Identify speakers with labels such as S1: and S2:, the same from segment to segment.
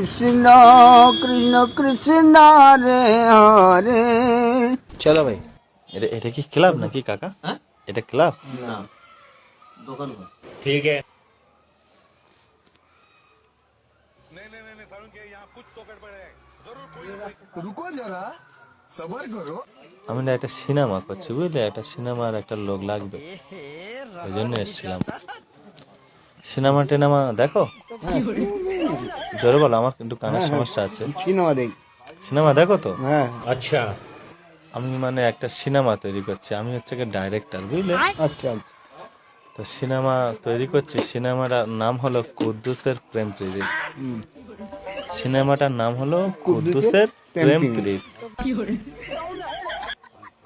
S1: কৃষ্ণ কৃষ্ণ কৃষ্ণ রে হরে।
S2: চলো ভাই। এটা কি ক্লাব নাকি কাকা? এটা ক্লাব
S1: না, দোকান।
S2: ঠিক আছে।
S1: রুকো যারা, সবার করো।
S2: আমি না একটা সিনেমা করছি বুঝলে, একটা সিনেমার একটা লোক লাগবে, ওই জন্য এসেছিলাম। সিনেমা টেনেমা দেখো? জোরে বলো, আমার কিন্তু কানের সমস্যা আছে।
S1: সিনেমা দেখ।
S2: সিনেমা দেখো তো?
S1: হ্যাঁ।
S2: আচ্ছা। আমি মানে একটা সিনেমা তৈরি করছি, আমি হচ্ছে ডাইরেক্টর বুঝলে।
S1: আচ্ছা।
S2: তো সিনেমা তৈরি করছি, সিনেমাটার নাম হলো কুদ্দুসের প্রেম প্রীতি। সিনেমাটার নাম হলো কুদ্দুসের প্রেম প্রীতি।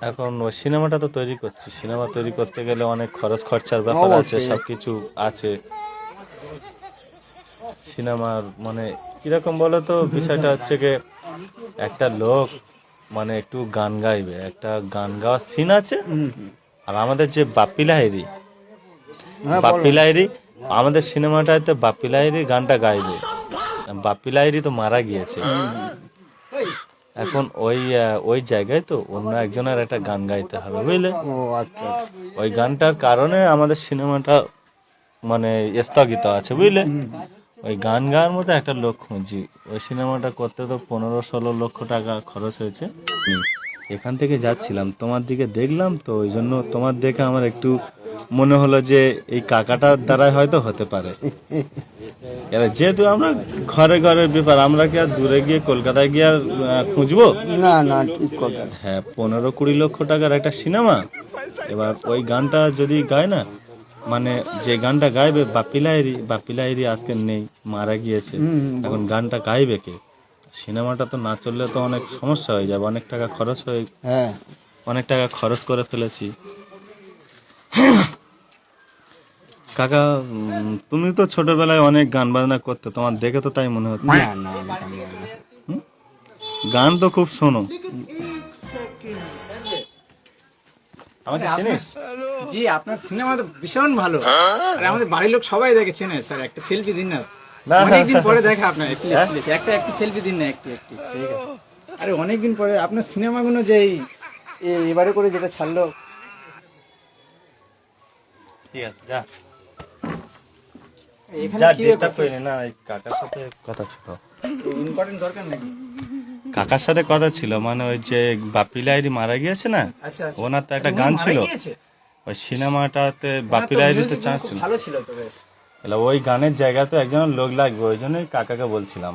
S2: এখন ওই সিনেমাটা তো তৈরি করছি, সিনেমা তৈরি করতে গেলে অনেক খরচ খরচার ব্যাপার আছে, সবকিছু আছে। সিনেমার মানে কিরকম বলো তো, বিষয়টা হচ্ছে যে একটা লোক মানে একটু গান গাইবে, একটা গান গাওয়ার সিন আছে। আর আমাদের যে বাপ্পি লাহিড়ী, বাপ্পি লাহিড়ী আমাদের সিনেমাটাতে বাপ্পি লাহিড়ী গানটা গাইবে। বাপ্পি লাহিড়ী তো মারা গিয়েছে, এখন ওই জায়গায় তো অন্য একজনের একটা গান গাইতে হবে বুঝলে।
S1: ও আচ্ছা।
S2: ওই গানটার কারণে আমাদের সিনেমাটা মানে স্থগিত আছে বুঝলে। ওই গান গাওয়ার মতো একটা লোক খুঁজছি। ওই সিনেমাটা করতে তো 15-16 লক্ষ টাকা খরচ হয়েছে। এখান থেকে যাচ্ছিলাম, তোমার দিকে দেখলাম, তো ওই জন্য তোমার দেখে আমার একটু মনে হলো যে এই কাকাটার দ্বারাই হয়তো হতে পারে। এবার যেহেতু আমরা ঘরে ঘরের ব্যাপার, আমরা কি আর দূরে গিয়ে কলকাতায় গিয়ে আর খুঁজবো?
S1: না না, ঠিক কথা।
S2: হ্যাঁ, 15-20 লক্ষ টাকার একটা সিনেমা। এবার ওই গানটা যদি গায় না, মানে যে গানটা গাইবে বাপ্পি লাহিড়ী, বাপ্পি লাহিড়ী আজকে নেই, মারা গিয়েছে। এখন গানটা গাইবে কে? সিনেমাটা তো না চললে তো অনেক সমস্যা হয়ে যাবে, অনেক টাকা খরচ হয়ে,
S1: হ্যাঁ।
S2: অনেক টাকা খরচ করে ফেলেছি। কাকা, তুমি তো ছোটবেলায় অনেক গান বাজনা করতে, তোমার দেখে তো তাই মনে হচ্ছে।
S1: না না,
S2: গান তো খুব শোনো। আমাকে চিনিস?
S3: জি, আপনার সিনেমা তো ভীষণ ভালো। আর আমাদের বাড়ির লোক সবাই দেখে চেনে। স্যার একটা সেলফি দিন না,
S2: না,
S3: অনেকদিন পরে দেখা আপনার। প্লিজ একটা সেলফি দিন না, একটু। ঠিক আছে। আরে অনেকদিন পরে আপনার সিনেমাগুলো যে এবারে করে যেটা ছাড়লো।
S2: ঠিক আছে, যা
S3: এখানে
S2: যা,
S3: কি
S2: ডিস্টার্ব করিনি না। এই কাকার সাথে কথা ছিল,
S3: ইম্পর্টেন্ট দরকার নাকি?
S2: কাকার সাথে কথা ছিল, মানে ওই যে বাপ্পি লাহিড়ী মারা গিয়েছে না,
S3: আচ্ছা।
S2: ওনার তো একটা গান ছিল ওই সিনেমাটাতে, বাপ্পি লাহিড়ীতে চান্স ছিল।
S3: ভালো ছিল তো বেশ।
S2: ওই গানের জায়গাতে একজন লোক লাগবে, ওই জন্যই কাকাকে বলছিলাম।